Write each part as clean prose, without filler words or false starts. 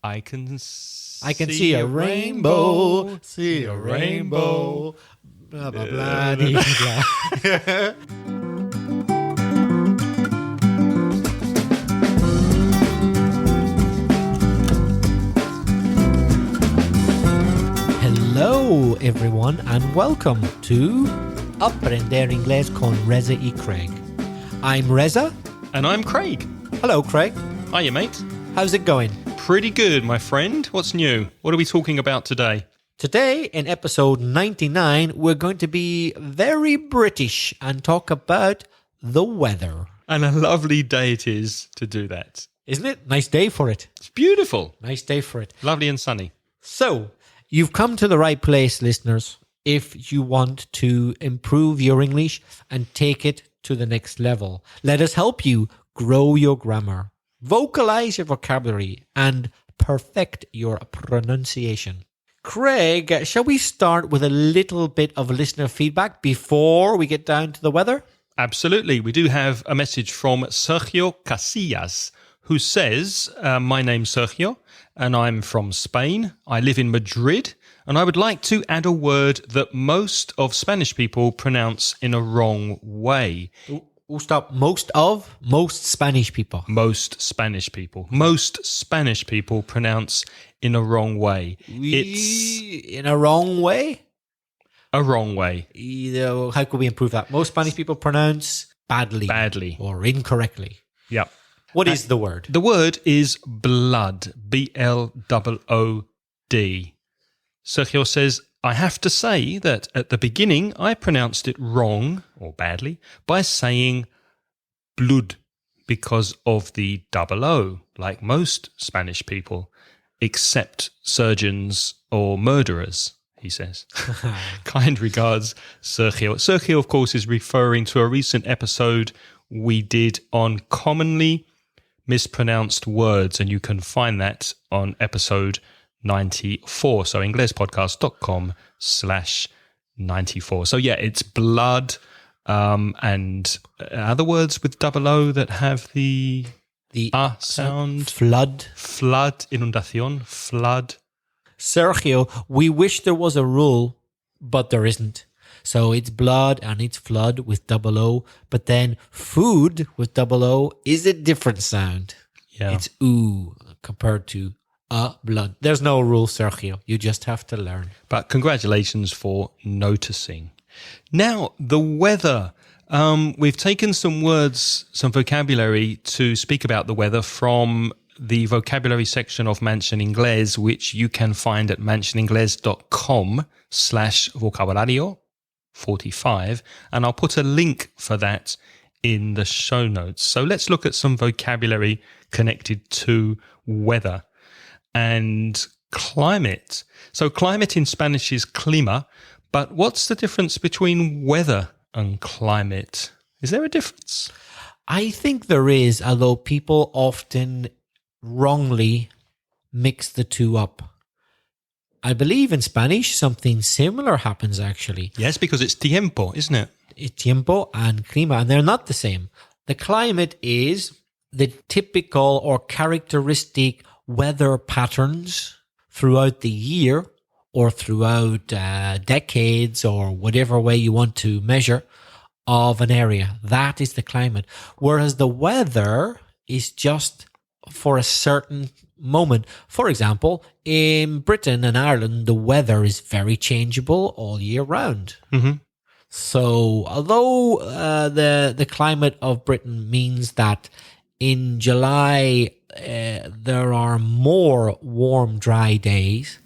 I can see a rainbow. See a rainbow. Blah, blah, blah, blah, blah. Hello, everyone, and welcome to Aprender Inglés con Reza y Craig. I'm Reza. And I'm Craig. Hello, Craig. Hiya, mate. How's it going? Pretty good, my friend. What's new? What are we talking about today? Today, in episode 99, we're going to be very British and talk about the weather. And a lovely day it is to do that. Isn't it? Nice day for it. It's beautiful. Nice day for it. Lovely and sunny. So, you've come to the right place, listeners, if you want to improve your English and take it to the next level. Let us help you grow your grammar, vocalize your vocabulary, and perfect your pronunciation. Craig, shall we start with a little bit of listener feedback before we get down to the weather? Absolutely. We do have a message from Sergio Casillas, who says, my name's Sergio, and I'm from Spain. I live in Madrid, and I would like to add a word that most of Spanish people pronounce in a wrong way. We'll stop. Most Spanish people. Most Spanish people. Most Spanish people pronounce in a wrong way. In a wrong way? A wrong way. How could we improve that? Most Spanish people pronounce badly. Badly. Or incorrectly. Yep. What is the word? The word is blood. B-L-O-O-D. Sergio says, I have to say that at the beginning I pronounced it wrong, or badly, by saying blood because of the double O, like most Spanish people, except surgeons or murderers, he says. Kind regards, Sergio. Sergio, of course, is referring to a recent episode we did on commonly mispronounced words, and you can find that on episode 94. So inglespodcast.com/94. So yeah, it's blood, and other words with double O that have the sound. Flood. Flood, inundación, flood. Sergio, we wish there was a rule, but there isn't. So it's blood and it's flood with double O, but then food with double O is a different sound. Yeah. It's oo compared to blood. There's no rule, Sergio. You just have to learn. But congratulations for noticing. Now, the weather. We've taken some words, some vocabulary to speak about the weather from the vocabulary section of Mansion Inglés, which you can find at mansioningles.com/vocabulario45. And I'll put a link for that in the show notes. So let's look at some vocabulary connected to weather and climate. So climate in Spanish is clima, but what's the difference between weather and climate? Is there a difference? I think there is, although people often wrongly mix the two up. I believe in Spanish something similar happens actually. Yes, because it's tiempo, isn't it? It's tiempo and clima, and they're not the same. The climate is the typical or characteristic weather patterns throughout the year or throughout decades or whatever way you want to measure of an area. That is the climate. Whereas the weather is just for a certain moment. For example, in Britain and Ireland, the weather is very changeable all year round. Mm-hmm. So although the climate of Britain means that in July there are more warm, dry days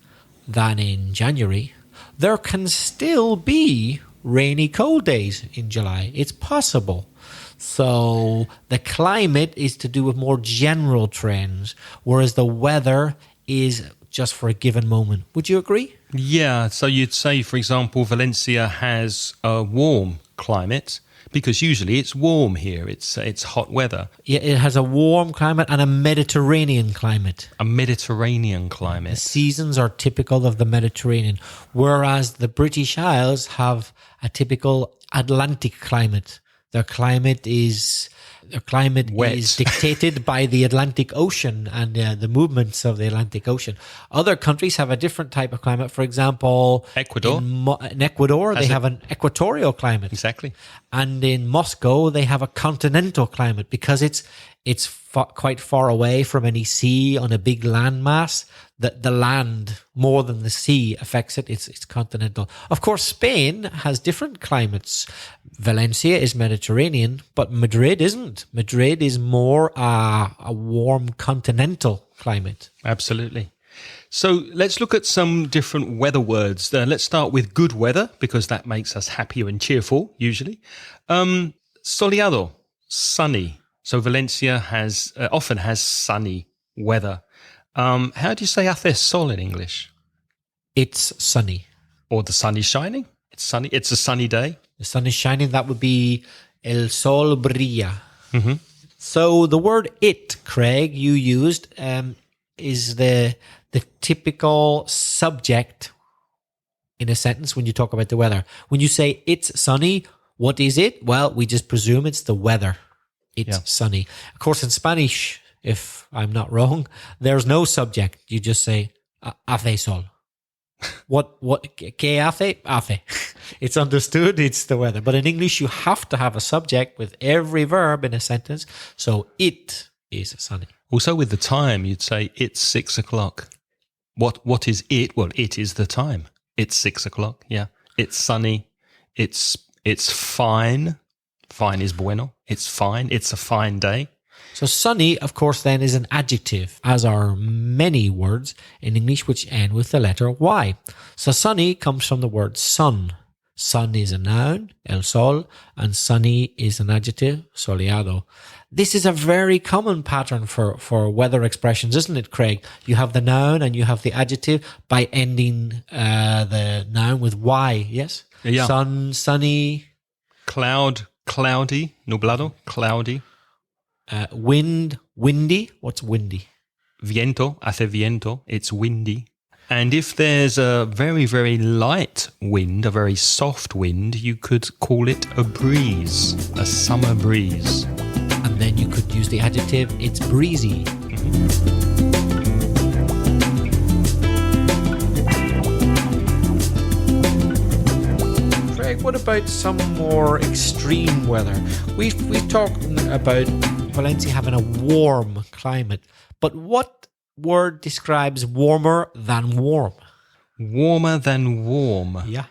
than in January, there can still be rainy, cold days in July. It's possible. So the climate is to do with more general trends, whereas the weather is just for a given moment. Would you agree? Yeah. So you'd say, for example, Valencia has a warm climate because usually it's warm here. It's hot weather. Yeah, it has a warm climate and a Mediterranean climate. A Mediterranean climate. The seasons are typical of the Mediterranean, whereas the British Isles have a typical Atlantic climate. Their climate is The climate Wet. is dictated by the Atlantic Ocean and the movements of the Atlantic Ocean. Other countries have a different type of climate. For example, Ecuador. In Ecuador, they have an equatorial climate. Exactly. And in Moscow, they have a continental climate because it's quite far away from any sea on a big landmass. That the land more than the sea affects it. It's continental. Of course, Spain has different climates. Valencia is Mediterranean, but Madrid isn't. Madrid is more a warm continental climate. Absolutely. So let's look at some different weather words. Let's start with good weather, because that makes us happier and cheerful, usually. Soleado, sunny. So Valencia often has sunny weather. How do you say hace sol in English? It's sunny. Or the sun is shining? It's sunny. It's a sunny day. The sun is shining. That would be el sol brilla. Mm-hmm. So the word it, Craig, you used is the typical subject in a sentence when you talk about the weather. When you say it's sunny, what is it? Well, we just presume it's the weather. It's sunny. Of course, in Spanish, if I'm not wrong, there's no subject. You just say hace sol. What que hace? Hace. It's understood, it's the weather. But in English, you have to have a subject with every verb in a sentence. So it is sunny. Also with the time, you'd say it's 6 o'clock. What is it? Well, it is the time. It's 6 o'clock. Yeah. It's sunny. It's fine. Fine is bueno. It's fine. It's a fine day. So sunny, of course, then is an adjective, as are many words in English which end with the letter Y. So sunny comes from the word sun. Sun is a noun, el sol, and sunny is an adjective, soleado. This is a very common pattern for weather expressions, isn't it, Craig? You have the noun and you have the adjective by ending the noun with Y, yes? Yeah. Sun, sunny. Cloud, cloudy, nublado, cloudy. Wind, windy. What's windy? Viento, hace viento, it's windy. And if there's a very, very light wind, a very soft wind, you could call it a breeze, a summer breeze. And then you could use the adjective, it's breezy. Craig, what about some more extreme weather? We've talked about Valencia having a warm climate, but what word describes warmer than warm? Warmer than warm. Yeah.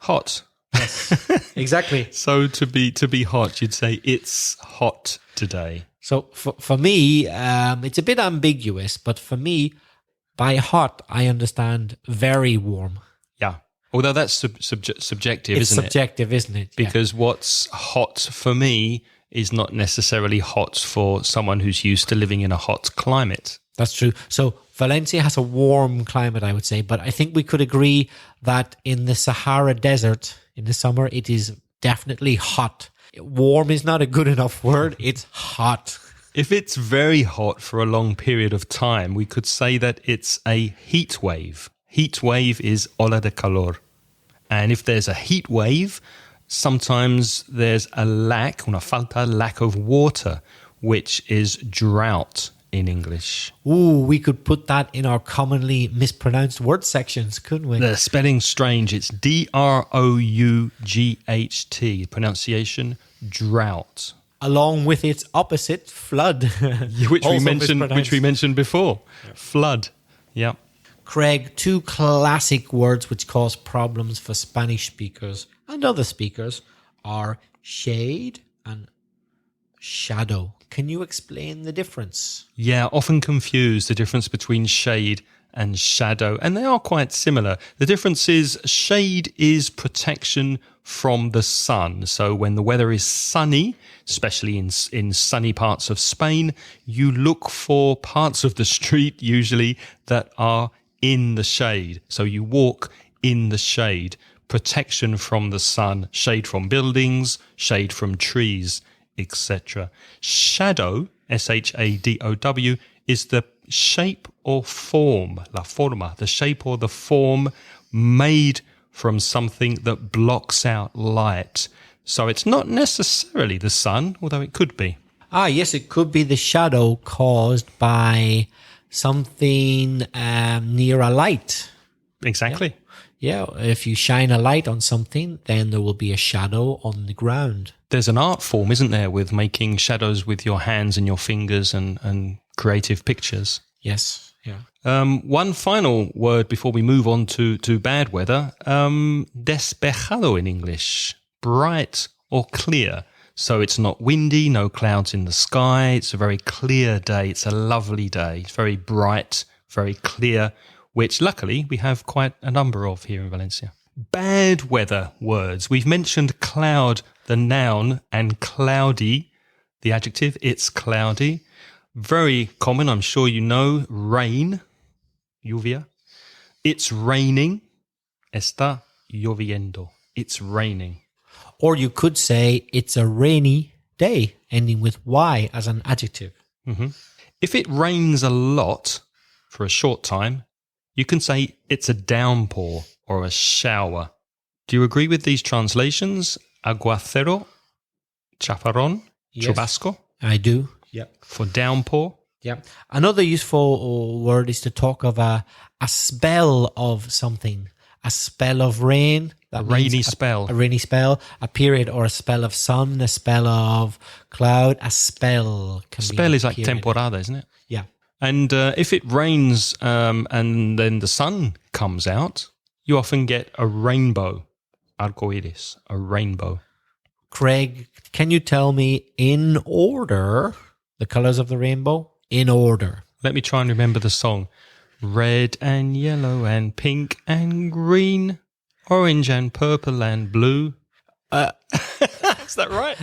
Hot. Yes, exactly. So to be hot, you'd say it's hot today. So for me, it's a bit ambiguous, but for me, by hot, I understand very warm. Yeah. Although that's subjective, It's isn't subjective, isn't it? Yeah. Because what's hot for me is not necessarily hot for someone who's used to living in a hot climate. That's true. So Valencia has a warm climate, I would say, but I think we could agree that in the Sahara Desert in the summer, it is definitely hot. Warm is not a good enough word. It's hot. If it's very hot for a long period of time, we could say that it's a heat wave. Heat wave is ola de calor. And if there's a heat wave, sometimes there's una falta, lack of water, which is drought in English. Ooh, we could put that in our commonly mispronounced word sections, couldn't we? The spelling's strange. It's Drought. Pronunciation, drought. Along with its opposite, flood. Which we Also mentioned before. Yeah. Flood. Yeah. Craig, two classic words which cause problems for Spanish speakers and other speakers are shade and shadow. Can you explain the difference? Yeah, often confuse the difference between shade and shadow, and they are quite similar. The difference is shade is protection from the sun. So when the weather is sunny, especially in sunny parts of Spain, you look for parts of the street usually that are in the shade. So you walk in the shade. Protection from the sun, shade from buildings, shade from trees, etc. Shadow, shadow, is the shape or form, la forma, the shape or the form made from something that blocks out light. So it's not necessarily the sun, although it could be. Yes, it could be the shadow caused by something near a light. Exactly. Yeah, if you shine a light on something, then there will be a shadow on the ground. There's an art form, isn't there, with making shadows with your hands and your fingers and creative pictures. Yes, yeah. One final word before we move on to bad weather. Despejado in English. Bright or clear. So it's not windy, no clouds in the sky. It's a very clear day. It's a lovely day. It's very bright, very clear, which luckily we have quite a number of here in Valencia. Bad weather words. We've mentioned cloud, the noun, and cloudy, the adjective. It's cloudy. Very common, I'm sure you know. Rain, lluvia. It's raining. Está lloviendo. It's raining. Or you could say it's a rainy day, ending with Y as an adjective. Mm-hmm. If it rains a lot for a short time, you can say it's a downpour or a shower. Do you agree with these translations? Aguacero, chaparrón, Yes. chubasco I do. Yep. for downpour. Yeah. Another useful word is to talk of a spell of something. A spell of rain. That Rainy means spell. A rainy spell, a period or a spell of sun, a spell of cloud, a spell. Spell is like period. temporada, isn't it? Yeah. And if it rains and then the sun comes out, you often get a rainbow. Arcoiris, a rainbow. Craig, can you tell me in order the colors of the rainbow? In order. Let me try and remember the song. Red and yellow and pink and green, orange and purple and blue. Is that right?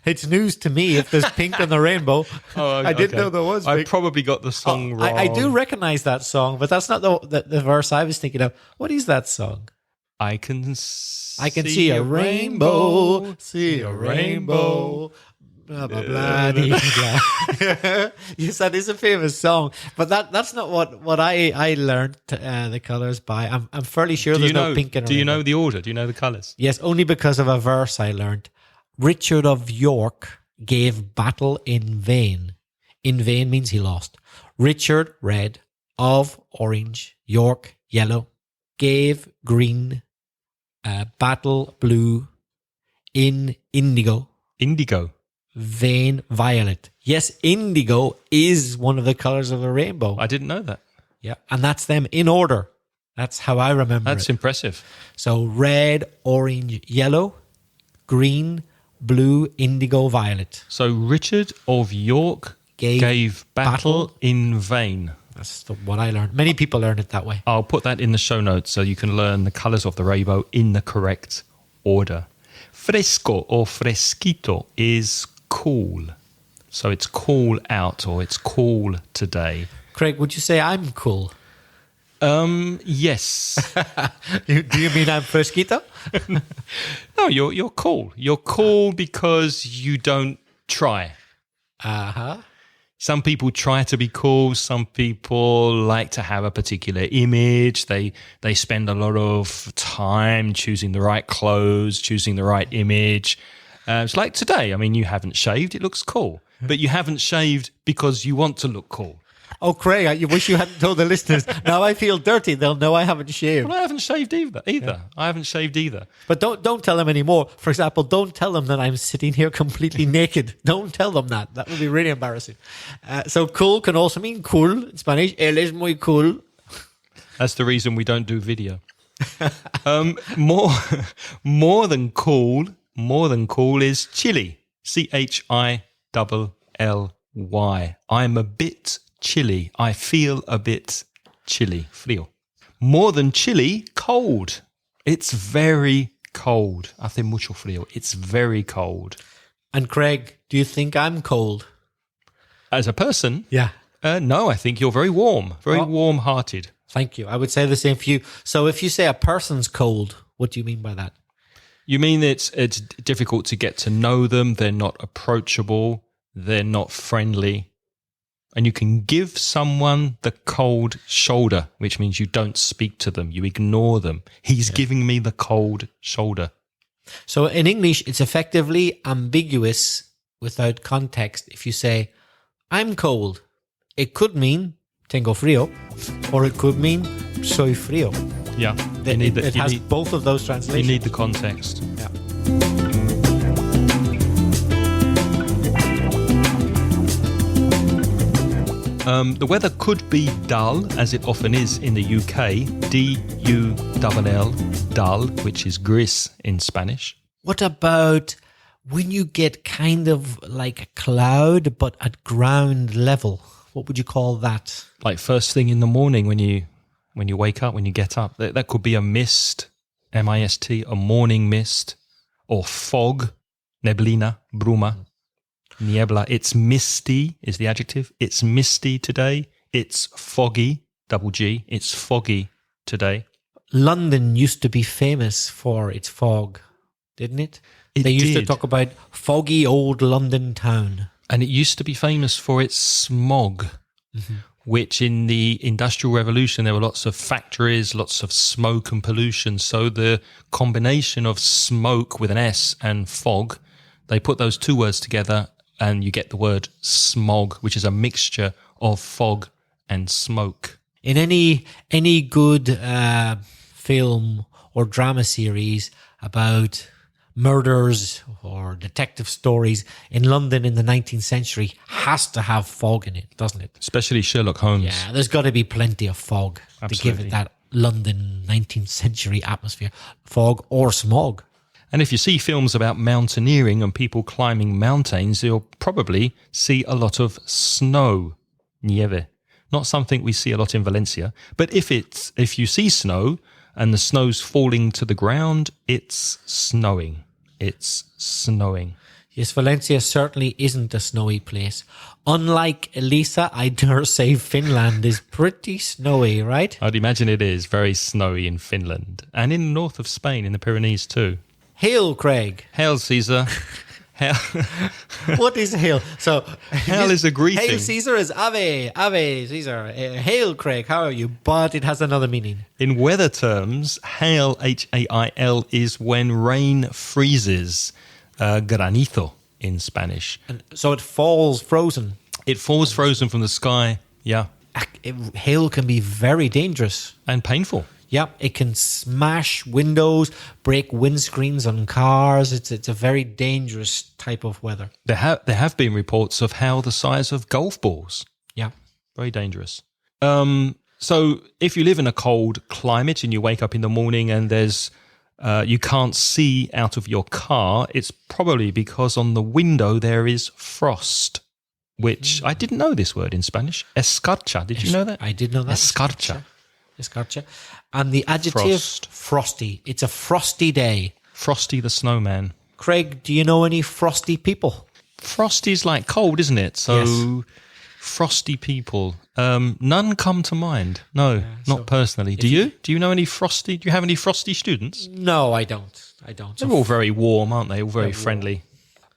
It's news to me if there's pink on the rainbow. Oh, I didn't know there was I pink. probably got the song wrong. I do recognize that song, but that's not the verse I was thinking of. What is that song? I can see a rainbow, see a rainbow. Blah, blah, blah, dee, blah. Yes, that is a famous song, but that's not what I learned the colors by. I'm fairly sure there's no pink in a Do you rainbow. know the order? Do you know the colors? Yes, only because of a verse I learned. Richard of York gave battle in vain. In vain means he lost. Richard, red. Of, orange. York, yellow. Gave, green. Battle, blue. In, indigo. Indigo. Vain, violet. Yes, indigo is one of the colors of the rainbow. I didn't know that. Yeah, and that's them in order. That's how I remember That's it. impressive. So red, orange, yellow, green, blue, indigo, violet. So Richard of York gave battle in vain. That's what I learned. Many people learn it that way. I'll put that in the show notes so you can learn the colors of the rainbow in the correct order. Fresco or fresquito is cool. So it's cool out or it's cool today. Craig, would you say I'm cool? Yes. Do you mean I'm fresquito? No, you're cool. You're cool because you don't try. Uh-huh. Some people try to be cool. Some people like to have a particular image. They spend a lot of time choosing the right clothes, choosing the right image. It's like today. I mean, you haven't shaved. It looks cool. But you haven't shaved because you want to look cool. Oh, Craig, I wish you hadn't told the listeners. Now I feel dirty. They'll know I haven't shaved. Well, I haven't shaved either. Yeah. I haven't shaved either. But don't tell them anymore. For example, don't tell them that I'm sitting here completely naked. Don't tell them that. That would be really embarrassing. So cool can also mean cool in Spanish. Él es muy cool. That's the reason we don't do video. More than cool is chilly. Chilly. I'm a bit chilly. I feel a bit chilly. Frío. More than chilly, cold. It's very cold. Hace mucho frío. It's very cold. And Craig, do you think I'm cold? As a person, Yeah. no, I think you're very warm, very Oh. warm-hearted. Thank you. I would say the same for you. So if you say a person's cold, what do you mean by that? You mean it's difficult to get to know them, they're not approachable, they're not friendly, and you can give someone the cold shoulder, which means you don't speak to them, you ignore them. He's giving me the cold shoulder. So in English, it's effectively ambiguous without context. If you say, I'm cold, it could mean tengo frío, or it could mean soy frío. Yeah. It has both of those translations. You need the context. Yeah. The weather could be dull, as it often is in the UK. D-U-L-L, dull, which is gris in Spanish. What about when you get kind of like a cloud, but at ground level? What would you call that? Like first thing in the morning when you wake up, when you get up. That could be a mist, M-I-S-T, a morning mist, or fog, neblina, bruma. Niebla. It's misty is the adjective. It's misty today. It's foggy, double G. It's foggy today. London used to be famous for its fog, didn't it? They used to talk about foggy old London town. And it used to be famous for its smog, which in the Industrial Revolution, there were lots of factories, lots of smoke and pollution. So the combination of smoke with an S and fog, they put those two words together and you get the word smog, which is a mixture of fog and smoke. In any good film or drama series about murders or detective stories in London in the 19th century has to have fog in it, doesn't it? Especially Sherlock Holmes. Yeah, there's got to be plenty of fog to give it that London 19th century atmosphere. Fog or smog. And if you see films about mountaineering and people climbing mountains, you'll probably see a lot of snow, nieve. Not something we see a lot in Valencia, but if you see snow and the snow's falling to the ground, it's snowing. It's snowing. Yes, Valencia certainly isn't a snowy place. Unlike Elisa, I dare say Finland is pretty snowy, right? I'd imagine it is very snowy in Finland and in the north of Spain, in the Pyrenees too. Hail, Craig. Hail, Caesar. Hail. What is hail? So hail is a greeting. Hail, Caesar is Ave, Ave, Caesar. Hail, Craig, how are you? But it has another meaning. In weather terms, hail, H-A-I-L, is when rain freezes, granizo in Spanish. And so it falls frozen. It falls frozen from the sky, yeah. Hail can be very dangerous. And painful. Yeah, it can smash windows, break windscreens on cars. It's a very dangerous type of weather. There have been reports of hail the size of golf balls. Yeah. Very dangerous. So if you live in a cold climate and you wake up in the morning and there's you can't see out of your car, it's probably because on the window there is frost, which I didn't know this word in Spanish. Escarcha. Did you know that? I did know that. Escarcha. Escarcha. And the adjective frosty. It's a frosty day. Frosty the snowman. Craig, do you know any frosty people? Frosty's like cold, isn't it? So yes. Frosty people. None come to mind. No, not personally. Do you? Do you know any frosty? Do you have any frosty students? No, I don't. They're all very warm, aren't they? All very friendly.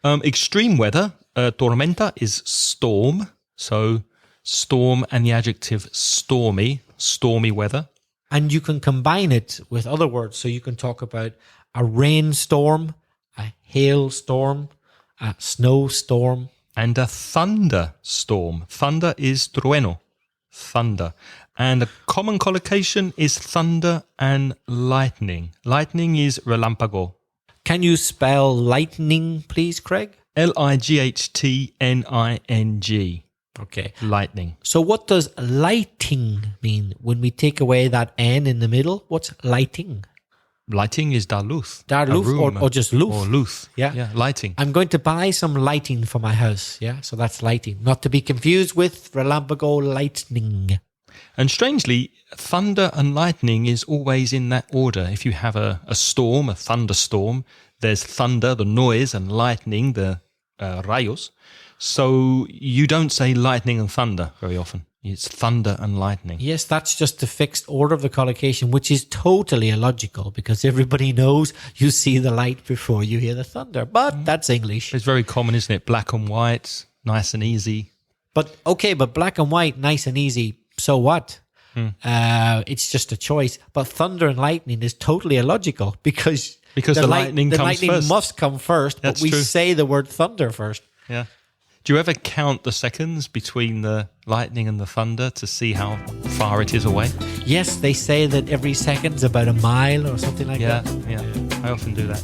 Extreme weather. Tormenta is storm. So storm and the adjective stormy. Stormy weather. And you can combine it with other words. So you can talk about a rainstorm, a hailstorm, a snowstorm. And a thunderstorm. Thunder is trueno. Thunder. And a common collocation is thunder and lightning. Lightning is relámpago. Can you spell lightning, please, Craig? Lightning. Okay. Lightning. So what does lighting mean? When we take away that N in the middle, what's lighting? Lighting is dar luz. Dar luz or just luz. Or luz. Yeah, lighting. I'm going to buy some lighting for my house. Yeah, so that's lighting. Not to be confused with relámpago lightning. And strangely, thunder and lightning is always in that order. If you have a storm, a thunderstorm, there's thunder, the noise, and lightning, the rayos. So you don't say lightning and thunder very often. It's thunder and lightning. Yes, that's just the fixed order of the collocation, which is totally illogical because everybody knows you see the light before you hear the thunder. But that's English. It's very common, isn't it? Black and white, nice and easy. But black and white, nice and easy, so what? It's just a choice. But thunder and lightning is totally illogical because the lightning comes lightning first. must come first, That's but we true. say the word thunder first. Yeah. Do you ever count the seconds between the lightning and the thunder to see how far it is away? Yes, they say that every second's about a mile or something like that. Yeah. I often do that.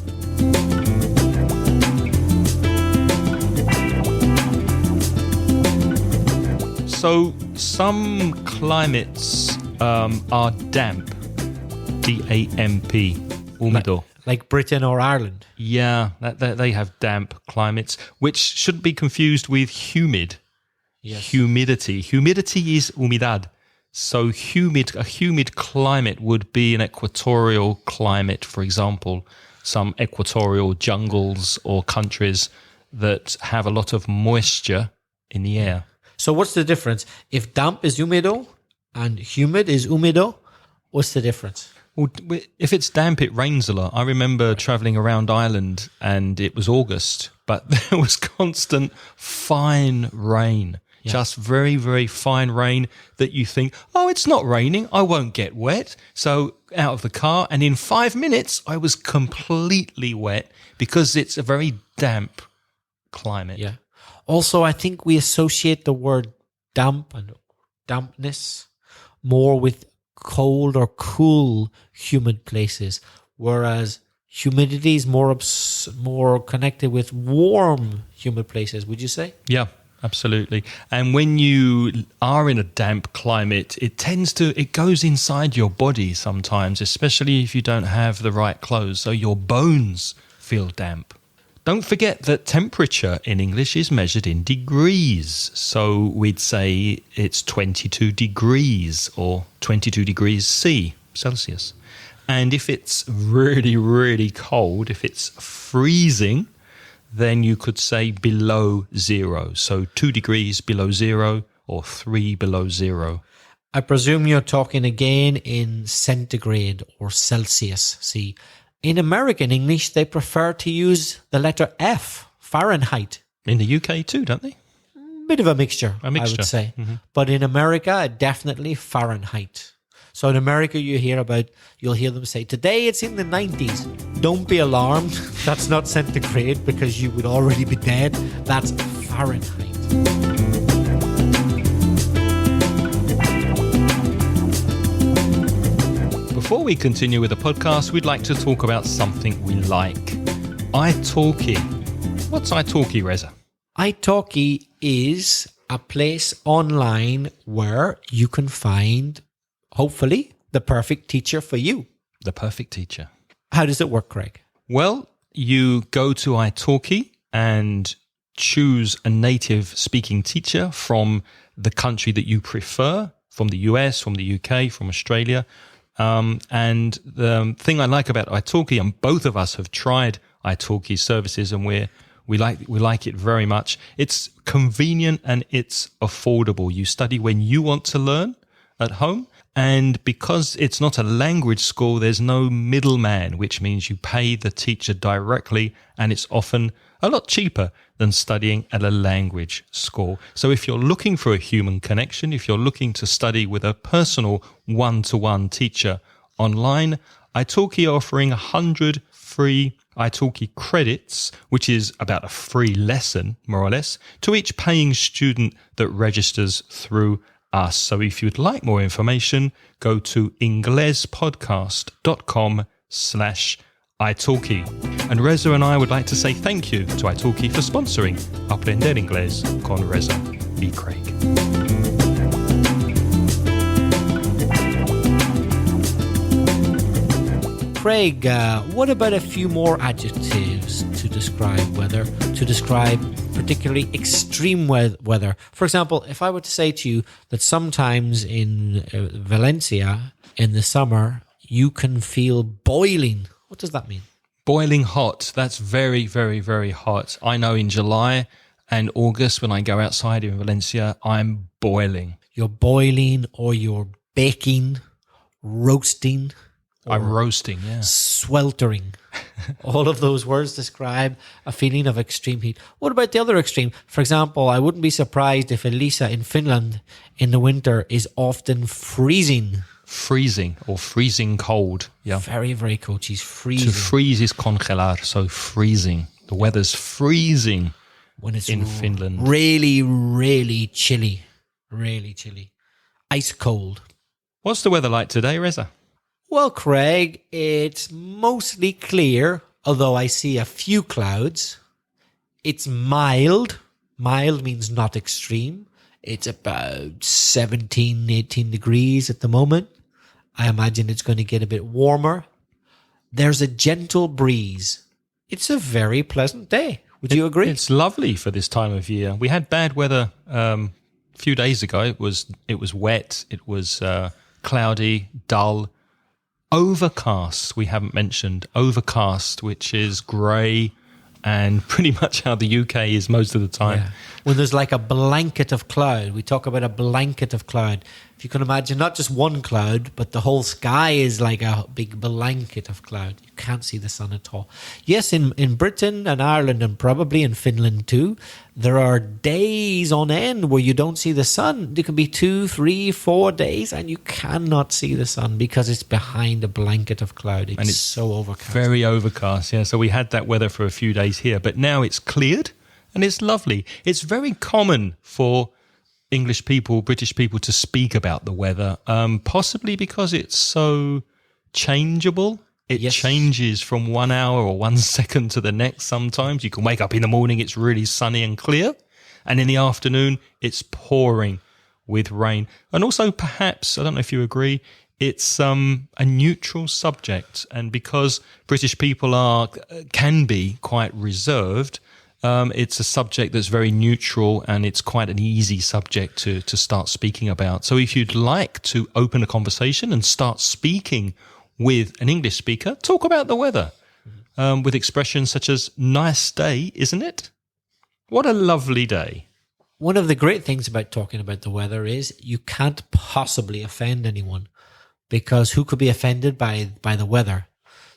So some climates are damp, D-A-M-P, húmedo. Like Britain or Ireland. Yeah, they have damp climates, which shouldn't be confused with humid. Yes. Humidity. Humidity is humedad. So a humid climate would be an equatorial climate, for example, some equatorial jungles or countries that have a lot of moisture in the air. So what's the difference? If damp is húmedo and humid is húmedo, what's the difference? Well, if it's damp, it rains a lot. I remember traveling around Ireland and it was August, but there was constant fine rain. Yeah. Just very, very fine rain that you think, oh, it's not raining, I won't get wet. So out of the car, and in 5 minutes, I was completely wet because it's a very damp climate. Yeah. Also, I think we associate the word damp and dampness more with cold or cool humid places, whereas humidity is more connected with warm humid places. Would you say? Yeah, absolutely. And when you are in a damp climate, it goes inside your body sometimes, especially if you don't have the right clothes, so your bones feel damp. Don't forget that temperature in English is measured in degrees. So we'd say it's 22 degrees or 22 degrees Celsius. And if it's really, really cold, if it's freezing, then you could say below zero. So 2 degrees below zero or 3 below zero. I presume you're talking again in centigrade or Celsius. See, in American English, they prefer to use the letter F, Fahrenheit. In the UK too, don't they? Bit of a mixture, I would say. Mm-hmm. But in America, definitely Fahrenheit. So in America, you'll hear them say, today it's in the 90s. Don't be alarmed. That's not centigrade because you would already be dead. That's Fahrenheit. Before we continue with the podcast, we'd like to talk about something we like. italki. What's italki, Reza? italki is a place online where you can find, hopefully, the perfect teacher for you. The perfect teacher. How does it work, Craig? Well, you go to italki and choose a native speaking teacher from the country that you prefer, from the US, from the UK, from Australia. And the thing I like about italki, and both of us have tried italki services, and we like it very much. It's convenient and it's affordable. You study when you want to learn at home, and because it's not a language school, there's no middleman, which means you pay the teacher directly, and it's often a lot cheaper than studying at a language school. So if you're looking for a human connection, if you're looking to study with a personal one-to-one teacher online, italki are offering 100 free italki credits, which is about a free lesson, more or less, to each paying student that registers through us. So if you'd like more information, go to inglespodcast.com/italki. And Reza and I would like to say thank you to italki for sponsoring Aprender Inglés con Reza y Craig. Craig, what about a few more adjectives to describe weather, to describe particularly extreme weather? For example, if I were to say to you that sometimes in Valencia in the summer, you can feel boiling. What does that mean? Boiling hot. That's very, very, very hot. I know in July and August when I go outside in Valencia, I'm boiling. You're boiling or you're baking, roasting. I'm roasting, yeah. Sweltering. All of those words describe a feeling of extreme heat. What about the other extreme? For example, I wouldn't be surprised if Elisa in Finland in the winter is often freezing. Freezing or freezing cold. Yeah. Very, very cold. She's freezing. To freeze is congelar, so freezing. The weather's freezing when it's in Finland. really, really chilly. Really chilly. Ice cold. What's the weather like today, Reza? Well, Craig, it's mostly clear, although I see a few clouds. It's mild. Mild means not extreme. It's about 17, 18 degrees at the moment. I imagine it's going to get a bit warmer. There's a gentle breeze. It's a very pleasant day. Would you agree? It's lovely for this time of year. We had bad weather a few days ago. It was wet. It was cloudy, dull, overcast. We haven't mentioned overcast, which is grey, and pretty much how the UK is most of the time. Yeah. When there's like a blanket of cloud, we talk about a blanket of cloud. If you can imagine, not just one cloud, but the whole sky is like a big blanket of cloud. You can't see the sun at all. Yes, in Britain and Ireland and probably in Finland too, there are days on end where you don't see the sun. There can be 2, 3, 4 days and you cannot see the sun because it's behind a blanket of cloud. It's so overcast. Very overcast, yeah. So we had that weather for a few days here, but now it's cleared and it's lovely. It's very common for English people, British people to speak about the weather, possibly because it's so changeable. It changes from 1 hour or 1 second to the next sometimes. You can wake up in the morning, it's really sunny and clear. And in the afternoon, it's pouring with rain. And also perhaps, I don't know if you agree, it's a neutral subject. And because British people can be quite reserved, it's a subject that's very neutral and it's quite an easy subject to start speaking about. So if you'd like to open a conversation and start speaking with an English speaker, talk about the weather with expressions such as nice day, isn't it? What a lovely day. One of the great things about talking about the weather is you can't possibly offend anyone because who could be offended by the weather?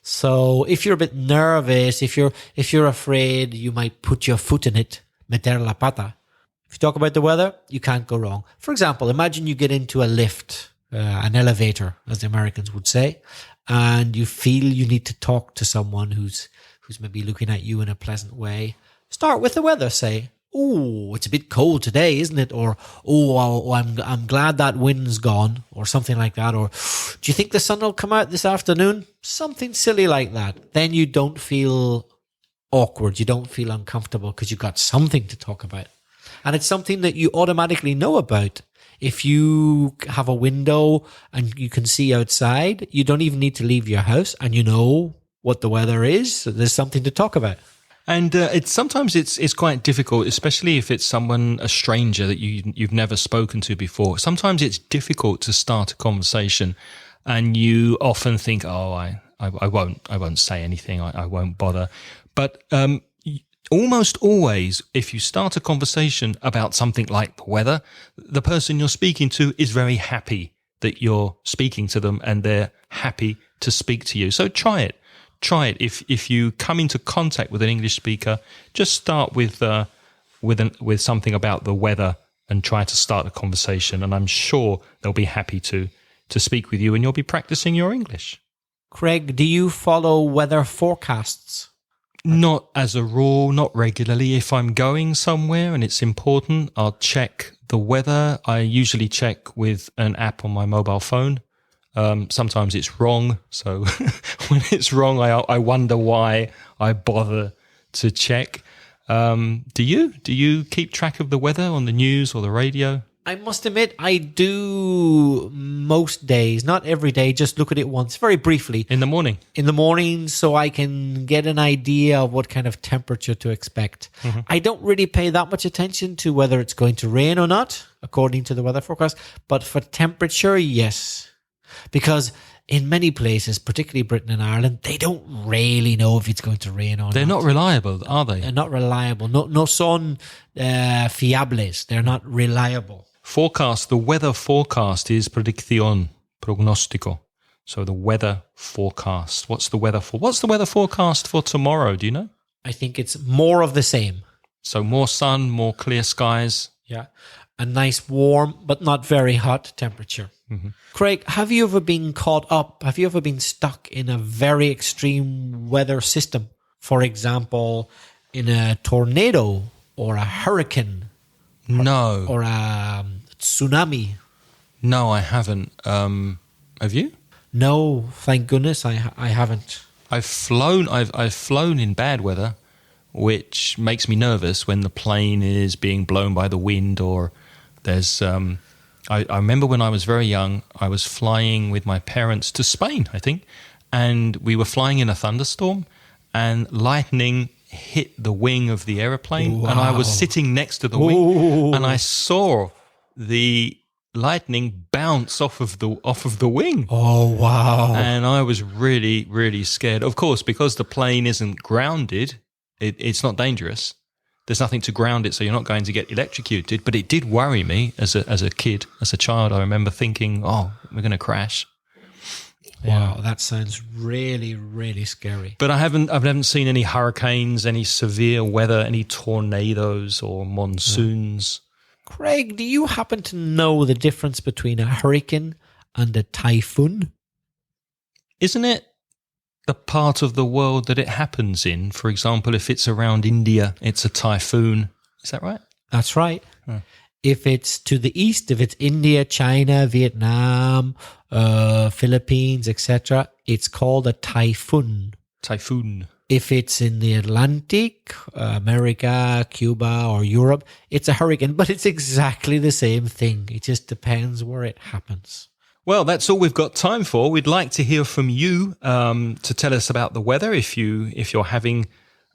So if you're a bit nervous, if you're afraid you might put your foot in it, meter la pata. If you talk about the weather, you can't go wrong. For example, imagine you get into a lift, an elevator, as the Americans would say, and you feel you need to talk to someone who's maybe looking at you in a pleasant way. Start with the weather. Say, "Oh, it's a bit cold today, isn't it?" Or, "Oh, I'm glad that wind's gone," or something like that. Or, "Do you think the sun will come out this afternoon?" Something silly like that. Then you don't feel awkward. You don't feel uncomfortable because you've got something to talk about. And it's something that you automatically know about. If you have a window and you can see outside, you don't even need to leave your house and you know what the weather is. So there's something to talk about. And sometimes it's quite difficult, especially if it's a stranger that you've never spoken to before. Sometimes it's difficult to start a conversation, and you often think, "Oh, I won't say anything. I won't bother." But almost always, if you start a conversation about something like the weather, the person you're speaking to is very happy that you're speaking to them, and they're happy to speak to you. So try it. Try it. If you come into contact with an English speaker, just start with something about the weather and try to start a conversation. And I'm sure they'll be happy to speak with you, and you'll be practicing your English. Craig, do you follow weather forecasts? Not as a rule, not regularly. If I'm going somewhere and it's important, I'll check the weather. I usually check with an app on my mobile phone. Sometimes it's wrong. So when it's wrong, I wonder why I bother to check. Do you? Do you keep track of the weather on the news or the radio? I must admit, I do most days, not every day, just look at it once, very briefly. In the morning? In the morning, so I can get an idea of what kind of temperature to expect. Mm-hmm. I don't really pay that much attention to whether it's going to rain or not, according to the weather forecast. But for temperature, yes. Because in many places, particularly Britain and Ireland, they don't really know if it's going to rain or not. They're not reliable, are they? They're not reliable. No son fiables. They're not reliable. Forecast, the weather forecast is predicción, prognóstico. So the weather forecast. What's the weather forecast for tomorrow? Do you know? I think it's more of the same. So more sun, more clear skies. Yeah. A nice warm, but not very hot temperature. Mm-hmm. Craig, have you ever been caught up? Have you ever been stuck in a very extreme weather system? For example, in a tornado or a hurricane No. or a tsunami? No, I haven't. Have you? No, thank goodness I haven't. I've flown in bad weather, which makes me nervous when the plane is being blown by the wind or there's... I remember when I was very young, I was flying with my parents to Spain, I think, and we were flying in a thunderstorm and lightning hit the wing of the aeroplane. Wow. And I was sitting next to the wing and I saw the lightning bounce off of the wing. Oh, wow. And I was really, really scared. Of course, because the plane isn't grounded, it's not dangerous. There's nothing to ground it, so you're not going to get electrocuted. But it did worry me as a kid, as a child. I remember thinking, oh, we're going to crash. Wow, that sounds really, really scary. But I haven't seen any hurricanes, any severe weather, any tornadoes or monsoons. Craig, do you happen to know the difference between a hurricane and a typhoon? Isn't it the part of the world that it happens in? For example, if it's around India, it's a typhoon. Is that right? That's right. Huh. If it's to the east, if it's India, China, Vietnam, Philippines, etc., it's called a typhoon. Typhoon. If it's in the Atlantic, America, Cuba, or Europe, it's a hurricane, but it's exactly the same thing. It just depends where it happens. Well, that's all we've got time for. We'd like to hear from you to tell us about the weather. If you're having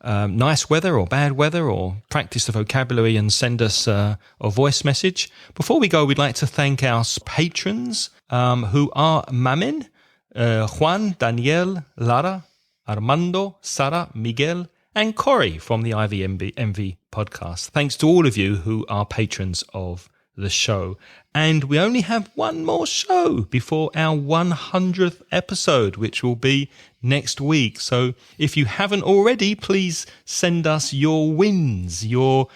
nice weather or bad weather, or practice the vocabulary and send us a voice message. Before we go, we'd like to thank our patrons who are Mamen, Juan, Daniel, Lara, Armando, Sara, Miguel, and Corey from the IVMV podcast. Thanks to all of you who are patrons of the show. And we only have one more show before our 100th episode, which will be next week. So if you haven't already, please send us your wins, your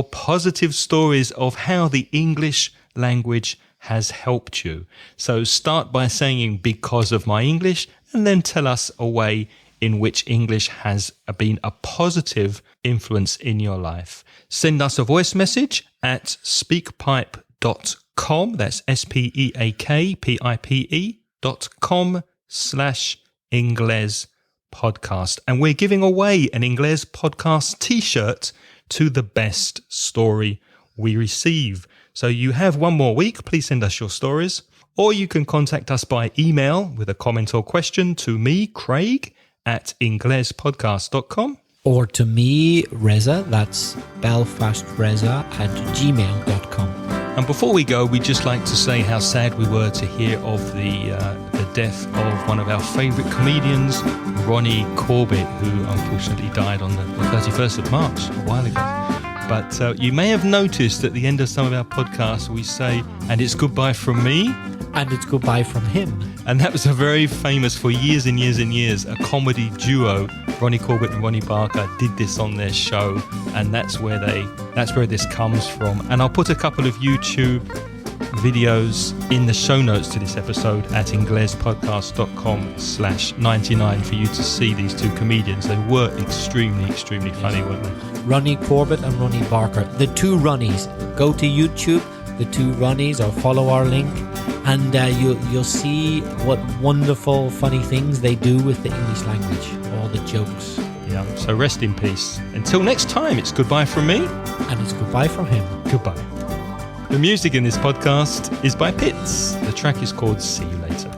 positive stories of how the English language has helped you. So start by saying, because of my English, and then tell us a way in which English has been a positive influence in your life. Send us a voice message at speakpipe.com. That's speakpipe.com/Ingles podcast. And we're giving away an Ingles podcast t-shirt to the best story we receive. So you have one more week. Please send us your stories. Or you can contact us by email with a comment or question to me, Craig, at inglespodcast.com. Or to me, Reza, that's belfastreza@gmail.com. And before we go, we'd just like to say how sad we were to hear of the death of one of our favourite comedians, Ronnie Corbett, who unfortunately died on the 31st of March, a while ago. But you may have noticed at the end of some of our podcasts, we say, and it's goodbye from me. And it's goodbye from him. And that was a very famous, for years and years and years, a comedy duo. Ronnie Corbett and Ronnie Barker did this on their show, and that's where this comes from. And I'll put a couple of YouTube videos in the show notes to this episode at inglespodcast.com/99 for you to see these two comedians. They were extremely, extremely funny, weren't they? Ronnie Corbett and Ronnie Barker, the two Ronnies. Go to YouTube, the two Ronnies, or follow our link, and you'll see what wonderful, funny things they do with the English language, all the jokes. Yeah, so rest in peace. Until next time, it's goodbye from me. And it's goodbye from him. Goodbye. The music in this podcast is by Pitts. The track is called See You Later.